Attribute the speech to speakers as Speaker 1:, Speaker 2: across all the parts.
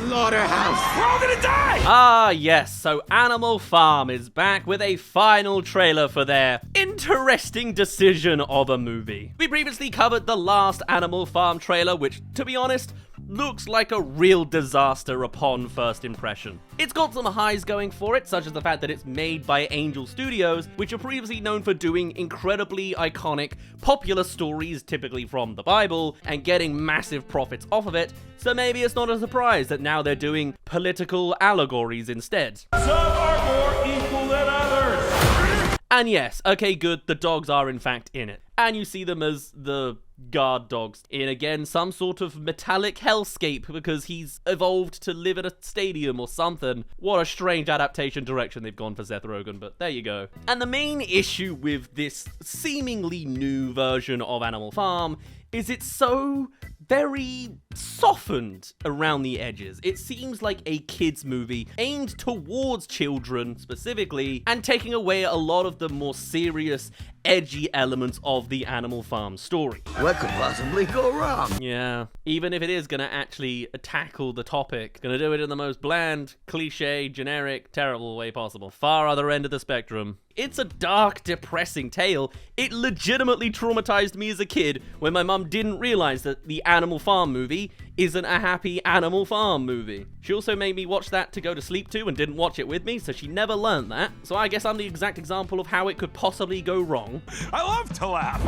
Speaker 1: Slaughterhouse. We're all gonna die!
Speaker 2: Ah, yes, so Animal Farm is back with a final trailer for their interesting decision of a movie. We previously covered the last Animal Farm trailer, which, to be honest, looks like a real disaster upon first impression. It's got some highs going for it, such as the fact that it's made by Angel Studios, which are previously known for doing incredibly iconic, popular stories, typically from the Bible, and getting massive profits off of it, so maybe it's not a surprise that now they're doing political allegories instead.
Speaker 1: Some are more equal than others.
Speaker 2: And yes, okay, good, the dogs are in fact in it. And you see them as the guard dogs in, again, some sort of metallic hellscape because he's evolved to live at a stadium or something. What a strange adaptation direction they've gone for Seth Rogen, but there you go. And the main issue with this seemingly new version of Animal Farm is it's so very softened around the edges. It seems like a kids movie aimed towards children specifically, and taking away a lot of the more serious, edgy elements of the Animal Farm story.
Speaker 3: What could possibly go wrong?
Speaker 2: Yeah, even if it is gonna actually tackle the topic, gonna do it in the most bland, cliche, generic, terrible way possible. Far other end of the spectrum. It's a dark, depressing tale. It legitimately traumatized me as a kid when my mum didn't realize that the Animal Farm movie isn't a happy Animal Farm movie. She also made me watch that to go to sleep to and didn't watch it with me, so she never learned that. So I guess I'm the exact example of how it could possibly go wrong.
Speaker 1: I love to laugh.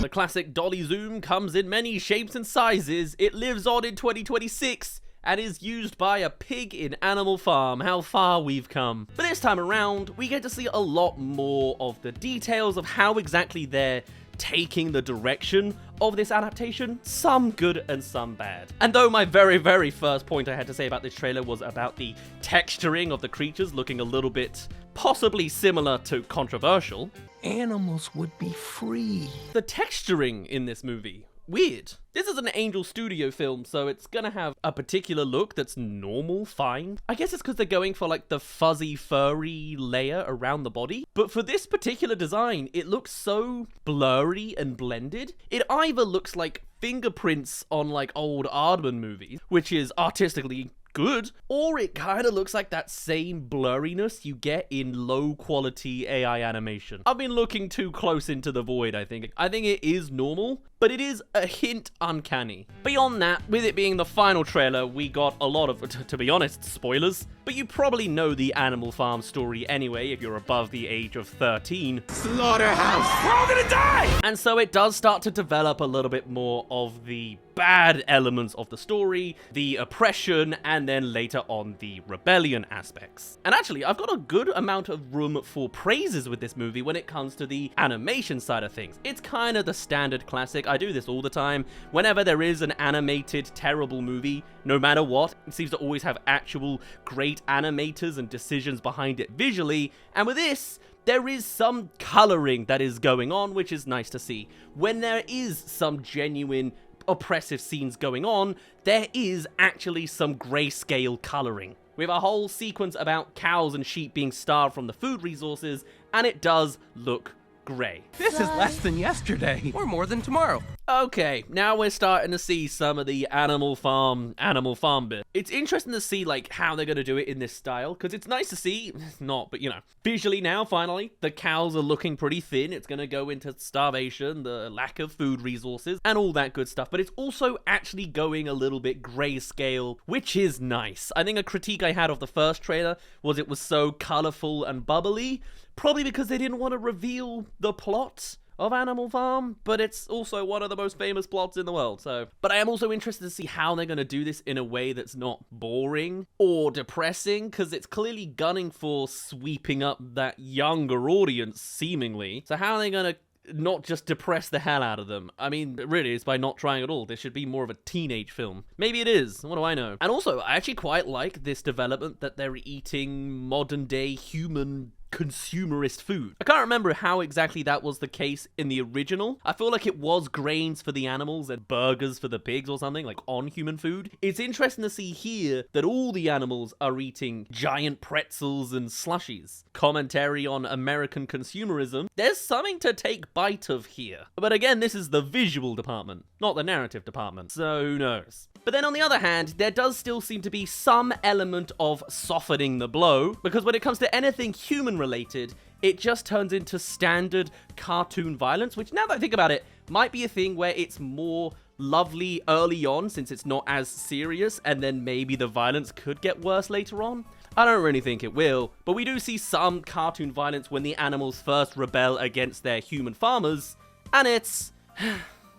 Speaker 2: The classic dolly zoom comes in many shapes and sizes. It lives on in 2026 and is used by a pig in Animal Farm. How far we've come. But this time around, we get to see a lot more of the details of how exactly they're taking the direction of this adaptation, some good and some bad. And though my very, very first point I had to say about this trailer was about the texturing of the creatures looking a little bit possibly similar to controversial,
Speaker 3: Animals would be free.
Speaker 2: the texturing in this movie, weird. This is an Angel Studio film, so it's gonna have a particular look that's normal, fine. I guess it's because they're going for like the fuzzy, furry layer around the body. But for this particular design, it looks so blurry and blended. It either looks like fingerprints on like old Aardman movies, which is artistically good, or it kind of looks like that same blurriness you get in low quality AI animation. I've been looking too close into the void, I think. I think it is normal, but it is a hint uncanny. Beyond that, with it being the final trailer, we got a lot of, to be honest, spoilers, but you probably know the Animal Farm story anyway if you're above the age of 13.
Speaker 1: Slaughterhouse. We're all gonna die!
Speaker 2: And so it does start to develop a little bit more of the bad elements of the story, the oppression, and then later on the rebellion aspects. And actually, I've got a good amount of room for praises with this movie when it comes to the animation side of things. It's kind of the standard classic. I do this all the time. Whenever there is an animated, terrible movie, no matter what, it seems to always have actual great animators and decisions behind it visually. And with this, there is some coloring that is going on, which is nice to see. When there is some genuine oppressive scenes going on, there is actually some grayscale coloring. We have a whole sequence about cows and sheep being starved from the food resources, and it does look grey.
Speaker 4: This is less than yesterday, or more than tomorrow.
Speaker 2: Okay, now we're starting to see some of the Animal Farm bit. It's interesting to see like how they're going to do it in this style, because it's nice to see, it's not, but you know, visually now, finally, the cows are looking pretty thin. It's going to go into starvation, the lack of food resources, and all that good stuff, but it's also actually going a little bit grayscale, which is nice. I think a critique I had of the first trailer was it was so colorful and bubbly, probably because they didn't want to reveal the plot of Animal Farm, but it's also one of the most famous plots in the world, so. But I am also interested to see how they're going to do this in a way that's not boring or depressing, because it's clearly gunning for sweeping up that younger audience, seemingly. So how are they going to not just depress the hell out of them? I mean, really, it's by not trying at all. This should be more of a teenage film. Maybe it is. What do I know? And also, I actually quite like this development that they're eating modern-day human consumerist food. I can't remember how exactly that was the case in the original. I feel like it was grains for the animals and burgers for the pigs or something, like on human food. It's interesting to see here that all the animals are eating giant pretzels and slushies. Commentary on American consumerism. There's something to take bite of here. But again, this is the visual department, not the narrative department, so who knows? But then on the other hand, there does still seem to be some element of softening the blow, because when it comes to anything human related, it just turns into standard cartoon violence, which now that I think about it, might be a thing where it's more lovely early on since it's not as serious, and then maybe the violence could get worse later on. I don't really think it will, but we do see some cartoon violence when the animals first rebel against their human farmers, and it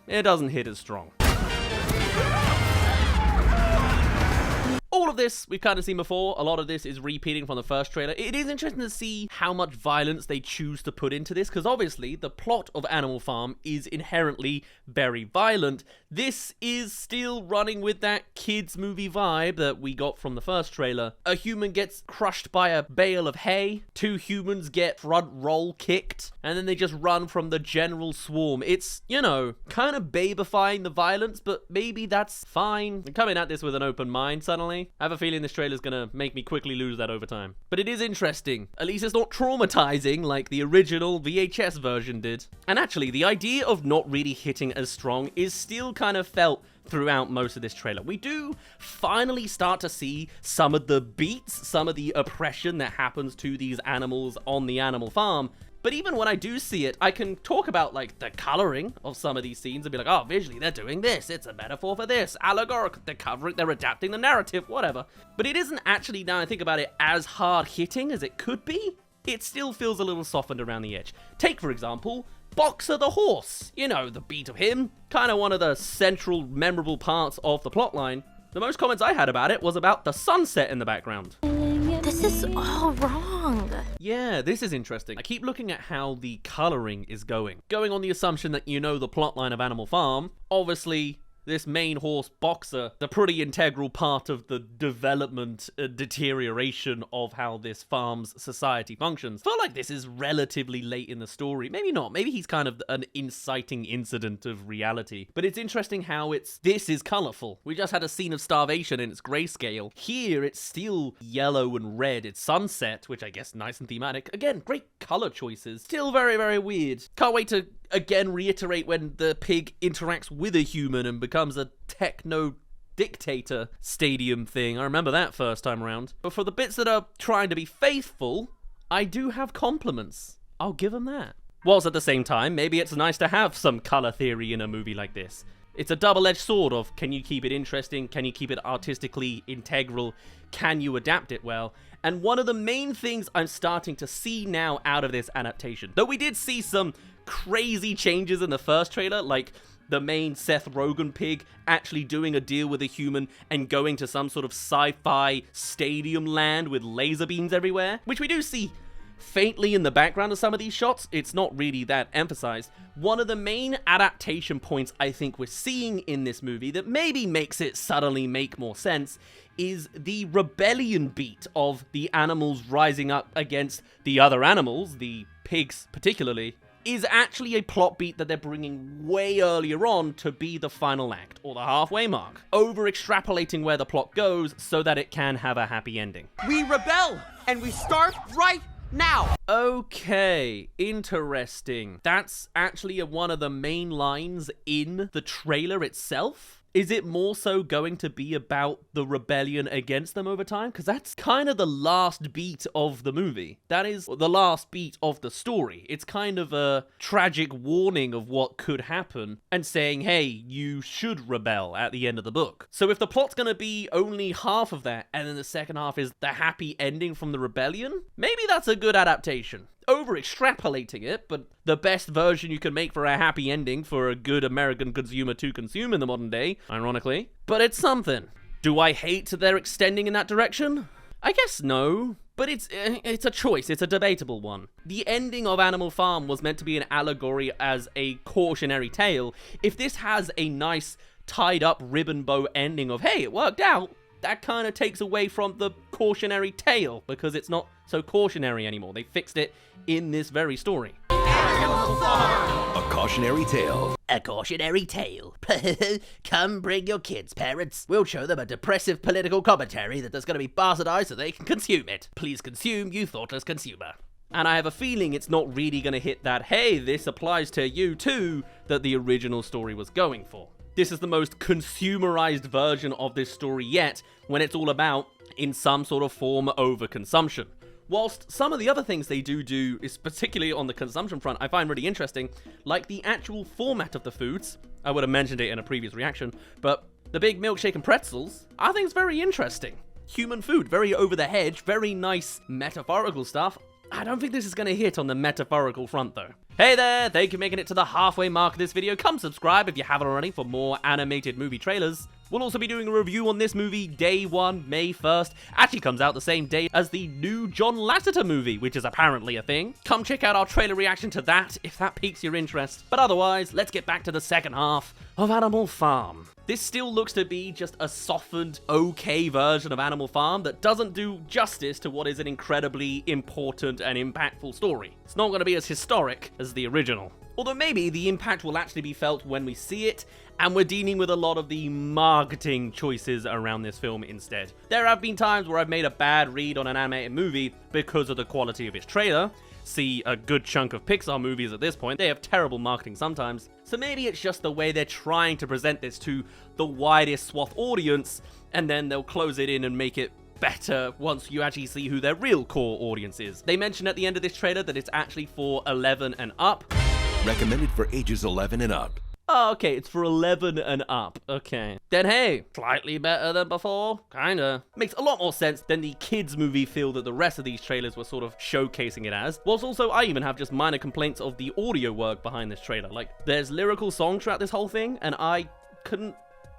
Speaker 2: doesn't hit as strong. All of this we've kind of seen before. A lot of this is repeating from the first trailer. It is interesting to see how much violence they choose to put into this, because obviously the plot of Animal Farm is inherently very violent. This is still running with that kids movie vibe that we got from the first trailer. A human gets crushed by a bale of hay, 2 humans get front roll kicked, and then they just run from the general swarm. It's, you know, kind of babifying the violence, but maybe that's fine. I'm coming at this with an open mind suddenly. I have a feeling this trailer's gonna make me quickly lose that over time. But it is interesting. At least it's not traumatizing like the original VHS version did. And actually, the idea of not really hitting as strong is still kind of felt throughout most of this trailer. We do finally start to see some of the beats, some of the oppression that happens to these animals on the animal farm. But even when I do see it, I can talk about, like, the coloring of some of these scenes and be like, oh, visually, they're doing this. It's a metaphor for this. Allegorical. They're adapting the narrative, whatever. But it isn't actually, now I think about it, as hard-hitting as it could be. It still feels a little softened around the edge. Take, for example, Boxer the horse. You know, the beat of him. Kind of one of the central, memorable parts of the plotline. The most comments I had about it was about the sunset in the background.
Speaker 5: This is all wrong.
Speaker 2: Yeah, this is interesting. I keep looking at how the coloring is going. Going on the assumption that you know the plotline of Animal Farm, obviously this main horse Boxer, the pretty integral part of the development, deterioration of how this farm's society functions. I feel like this is relatively late in the story. Maybe not. Maybe he's kind of an inciting incident of reality. But it's interesting how this is colorful. We just had a scene of starvation in its grayscale. Here, it's still yellow and red. It's sunset, which I guess nice and thematic. Again, great color choices. Still very, very weird. Can't wait to again reiterate when the pig interacts with a human and becomes a techno dictator stadium thing. I remember that first time around. But for the bits that are trying to be faithful, I do have compliments. I'll give them that. Whilst at the same time, maybe it's nice to have some color theory in a movie like this. It's a double-edged sword of, can you keep it interesting? Can you keep it artistically integral? Can you adapt it well? And one of the main things I'm starting to see now out of this adaptation, though we did see some crazy changes in the first trailer, like the main Seth Rogen pig actually doing a deal with a human and going to some sort of sci-fi stadium land with laser beams everywhere, which we do see faintly in the background of some of these shots. It's not really that emphasized. One of the main adaptation points I think we're seeing in this movie that maybe makes it suddenly make more sense is the rebellion beat of the animals rising up against the other animals, the pigs particularly, is actually a plot beat that they're bringing way earlier on to be the final act, or the halfway mark, over-extrapolating where the plot goes so that it can have a happy ending.
Speaker 6: We rebel, and we start right now.
Speaker 2: Okay, interesting. That's actually one of the main lines in the trailer itself. Is it more so going to be about the rebellion against them over time? Because that's kind of the last beat of the movie. That is the last beat of the story. It's kind of a tragic warning of what could happen and saying, hey, you should rebel at the end of the book. So if the plot's going to be only half of that and then the second half is the happy ending from the rebellion, maybe that's a good adaptation. Over-extrapolating it, but the best version you can make for a happy ending for a good American consumer to consume in the modern day, ironically. But it's something. Do I hate that they're extending in that direction? I guess no, but it's a choice. It's a debatable one. The ending of Animal Farm was meant to be an allegory as a cautionary tale. If this has a nice tied-up ribbon bow ending of, hey, it worked out, that kind of takes away from the cautionary tale, because it's not so cautionary anymore. They fixed it in this very story.
Speaker 7: A cautionary tale.
Speaker 3: A cautionary tale. Come bring your kids, parents. We'll show them a depressive political commentary that is going to be bastardized so they can consume it. Please consume, you thoughtless consumer.
Speaker 2: And I have a feeling it's not really going to hit that, hey, this applies to you too, that the original story was going for. This is the most consumerized version of this story yet, when it's all about, in some sort of form, overconsumption. Whilst some of the other things they do is particularly on the consumption front, I find really interesting, like the actual format of the foods. I would have mentioned it in a previous reaction, but the big milkshake and pretzels, I think it's very interesting. Human food, very over the hedge, very nice metaphorical stuff. I don't think this is going to hit on the metaphorical front though. Hey there, thank you for making it to the halfway mark of this video. Come subscribe if you haven't already for more animated movie trailers. We'll also be doing a review on this movie day 1, May 1st. Actually comes out the same day as the new John Lasseter movie, which is apparently a thing. Come check out our trailer reaction to that if that piques your interest. But otherwise, let's get back to the second half of Animal Farm. This still looks to be just a softened, okay version of Animal Farm that doesn't do justice to what is an incredibly important and impactful story. It's not going to be as historic as the original. Although maybe the impact will actually be felt when we see it, and we're dealing with a lot of the marketing choices around this film instead. There have been times where I've made a bad read on an animated movie because of the quality of its trailer. See a good chunk of Pixar movies at this point, they have terrible marketing sometimes. So maybe it's just the way they're trying to present this to the widest swath audience, and then they'll close it in and make it better once you actually see who their real core audience is. They mention at the end of this trailer that it's actually for 11 and up.
Speaker 7: Recommended for ages 11 and up.
Speaker 2: Oh, okay, it's for 11 and up. Okay. Then hey, slightly better than before? Kinda. Makes a lot more sense than the kids movie feel that the rest of these trailers were sort of showcasing it as. Whilst also, I even have just minor complaints of the audio work behind this trailer. Like, there's lyrical songs throughout this whole thing, and I couldn't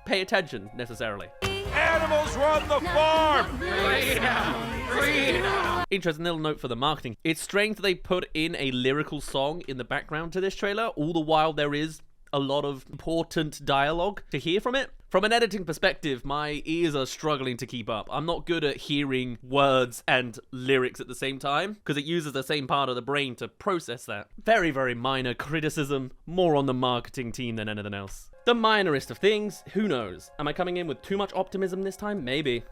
Speaker 2: pay attention, necessarily.
Speaker 1: Animals run the farm!
Speaker 2: Interesting little note for the marketing. It's strange that they put in a lyrical song in the background to this trailer, all the while there is a lot of important dialogue to hear from it. From an editing perspective, my ears are struggling to keep up. I'm not good at hearing words and lyrics at the same time, because it uses the same part of the brain to process that. Very, very minor criticism, more on the marketing team than anything else. The minorest of things, who knows? Am I coming in with too much optimism this time? Maybe.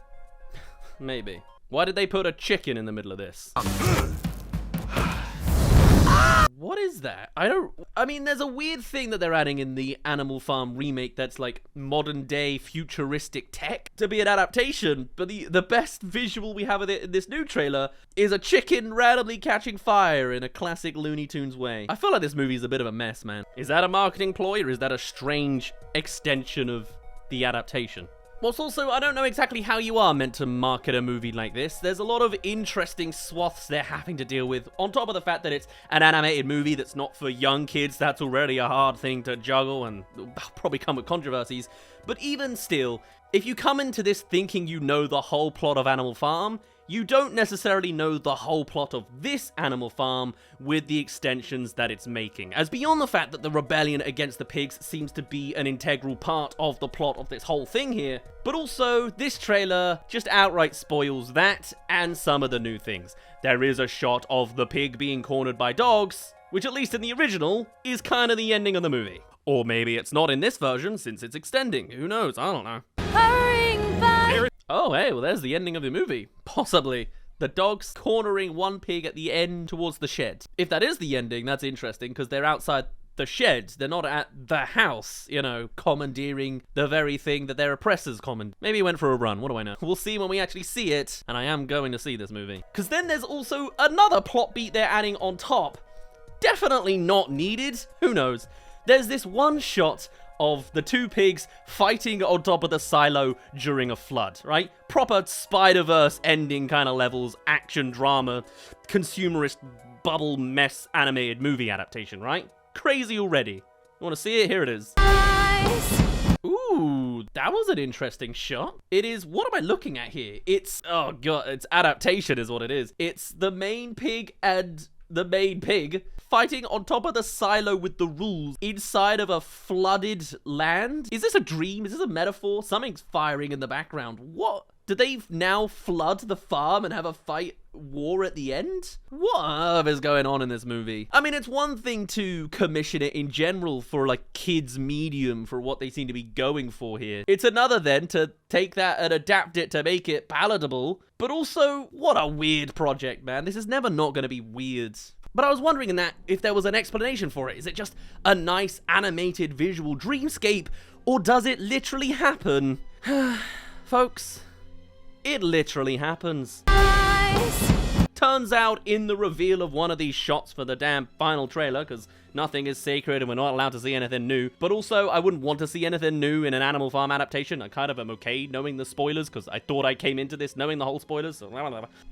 Speaker 2: Maybe. Why did they put a chicken in the middle of this? What is that? I mean, there's a weird thing that they're adding in the Animal Farm remake that's like modern day futuristic tech to be an adaptation, but the best visual we have of it in this new trailer is a chicken randomly catching fire in a classic Looney Tunes way. I feel like this movie is a bit of a mess, man. Is that a marketing ploy, or is that a strange extension of the adaptation? What's also, I don't know exactly how you are meant to market a movie like this. There's a lot of interesting swaths they're having to deal with, on top of the fact that it's an animated movie that's not for young kids. That's already a hard thing to juggle and probably come with controversies. But even still, if you come into this thinking you know the whole plot of Animal Farm, you don't necessarily know the whole plot of this Animal Farm with the extensions that it's making. As beyond the fact that the rebellion against the pigs seems to be an integral part of the plot of this whole thing here, but also this trailer just outright spoils that and some of the new things. There is a shot of the pig being cornered by dogs, which at least in the original is kind of the ending of the movie. Or maybe it's not in this version since it's extending. Who knows? I don't know.
Speaker 5: Hurrying by.
Speaker 2: Oh, hey, well, there's the ending of the movie. Possibly. The dogs cornering one pig at the end towards the shed. If that is the ending, that's interesting, because they're outside the shed. They're not at the house, you know, commandeering the very thing that their oppressors command. Maybe he went for a run, what do I know? We'll see when we actually see it, and I am going to see this movie. Because then there's also another plot beat they're adding on top. Definitely not needed. Who knows? There's this one shot of the two pigs fighting on top of the silo during a flood, right? Proper Spider-Verse ending kind of levels, action drama, consumerist bubble mess animated movie adaptation, right? Crazy already. You want to see it? Here it is. Ooh, that was an interesting shot. It is, what am I looking at here? It's, oh god, it's Adaptation is what it is. It's the main pig and the main pig fighting on top of the silo with the rules inside of a flooded land. Is this a dream? Is this a metaphor? Something's firing in the background. What? Did they now flood the farm and have a fight war at the end? What on earth is going on in this movie? I mean, it's one thing to commission it in general for like kids medium for what they seem to be going for here. It's another then to take that and adapt it to make it palatable. But also, what a weird project, man. This is never not going to be weird. But I was wondering in that if there was an explanation for it. Is it just a nice animated visual dreamscape, or does it literally happen? Folks, it literally happens. Turns out in the reveal of one of these shots for the damn final trailer, because nothing is sacred and we're not allowed to see anything new, but also I wouldn't want to see anything new in an Animal Farm adaptation. I kind of am okay knowing the spoilers, because I thought I came into this knowing the whole spoilers. So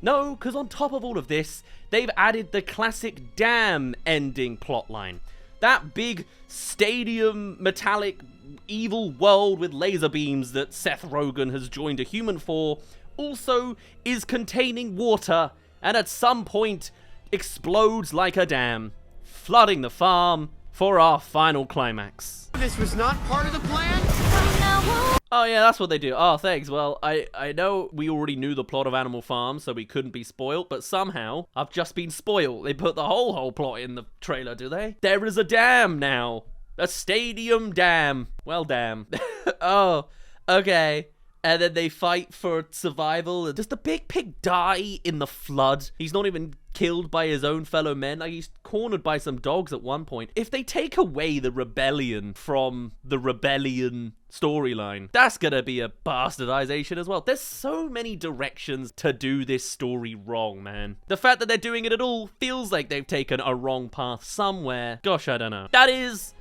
Speaker 2: no, because on top of all of this, they've added the classic dam ending plotline. That big stadium metallic evil world with laser beams that Seth Rogen has joined a human for also is containing water and at some point explodes like a dam, flooding the farm for our final climax.
Speaker 6: This was not part of the plan?
Speaker 2: Oh yeah, that's what they do. Oh, thanks. Well, I know we already knew the plot of Animal Farm, so we couldn't be spoiled, but somehow I've just been spoiled. They put the whole plot in the trailer, do they? There is a dam now. A stadium dam. Well, damn. Oh, okay. And then they fight for survival. Does the big pig die in the flood? He's not even killed by his own fellow men. Like, he's cornered by some dogs at one point. If they take away the rebellion from the rebellion storyline, that's gonna be a bastardization as well. There's so many directions to do this story wrong, man. The fact that they're doing it at all feels like they've taken a wrong path somewhere. Gosh, I don't know. That is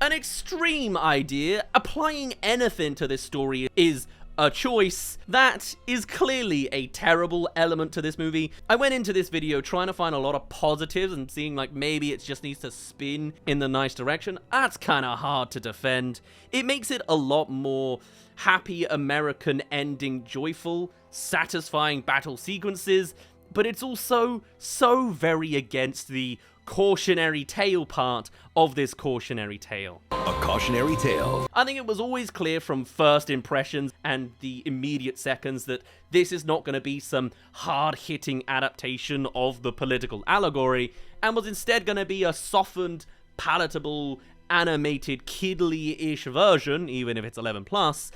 Speaker 2: an extreme idea. Applying anything to this story is a choice. That is clearly a terrible element to this movie. I went into this video trying to find a lot of positives and seeing like maybe it just needs to spin in the nice direction. That's kind of hard to defend. It makes it a lot more happy American ending, joyful, satisfying battle sequences, but it's also so very against the cautionary tale part of this cautionary tale.
Speaker 7: A cautionary tale.
Speaker 2: I think it was always clear from first impressions and the immediate seconds that this is not going to be some hard-hitting adaptation of the political allegory, and was instead going to be a softened, palatable, animated, kiddly-ish version, even if it's 11+,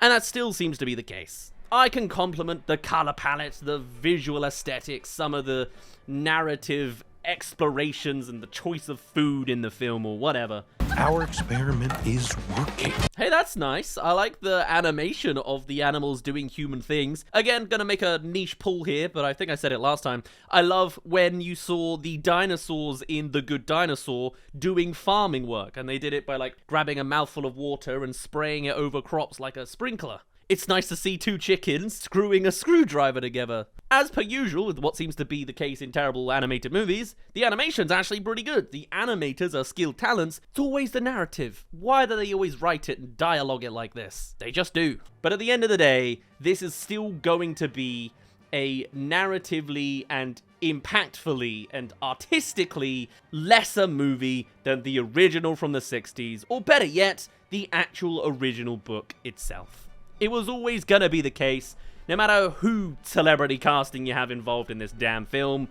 Speaker 2: and that still seems to be the case. I can compliment the color palette, the visual aesthetics, some of the narrative explorations and the choice of food in the film or whatever.
Speaker 8: Our experiment is working.
Speaker 2: Hey, that's nice. I like the animation of the animals doing human things. Again, gonna make a niche pull here, but I think I said it last time. I love when you saw the dinosaurs in The Good Dinosaur doing farming work, and they did it by like grabbing a mouthful of water and spraying it over crops like a sprinkler. It's nice to see two chickens screwing a screwdriver together. As per usual, with what seems to be the case in terrible animated movies, the animation's actually pretty good. The animators are skilled talents. It's always the narrative. Why do they always write it and dialogue it like this? They just do. But at the end of the day, this is still going to be a narratively and impactfully and artistically lesser movie than the original from the 60s, or better yet, the actual original book itself. It was always gonna be the case, no matter who celebrity casting you have involved in this damn film.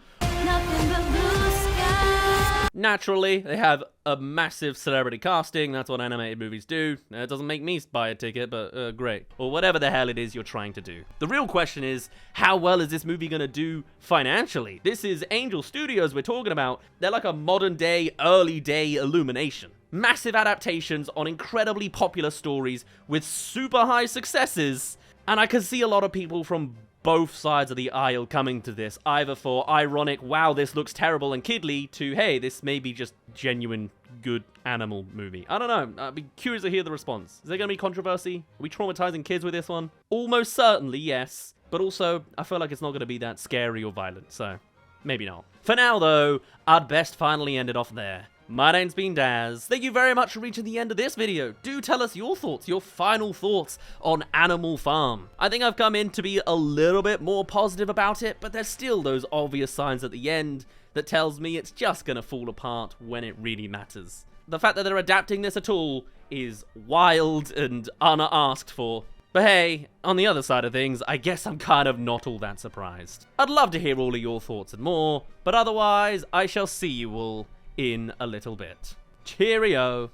Speaker 2: Naturally, they have a massive celebrity casting. That's what animated movies do. It doesn't make me buy a ticket, but great. Or whatever the hell it is you're trying to do. The real question is, how well is this movie gonna do financially? This is Angel Studios we're talking about. They're like a modern day, early day Illumination. Massive adaptations on incredibly popular stories with super high successes. And I can see a lot of people from both sides of the aisle coming to this, either for ironic, wow, this looks terrible and kiddly, to, hey, this may be just genuine good animal movie. I don't know. I'd be curious to hear the response. Is there going to be controversy? Are we traumatizing kids with this one? Almost certainly, yes. But also, I feel like it's not going to be that scary or violent, so maybe not. For now, though, I'd best finally end it off there. My name's been Daz. Thank you very much for reaching the end of this video. Do tell us your thoughts, your final thoughts on Animal Farm. I think I've come in to be a little bit more positive about it, but there's still those obvious signs at the end that tells me it's just gonna fall apart when it really matters. The fact that they're adapting this at all is wild and unasked for. But hey, on the other side of things, I guess I'm kind of not all that surprised. I'd love to hear all of your thoughts and more, but otherwise, I shall see you all in a little bit. Cheerio!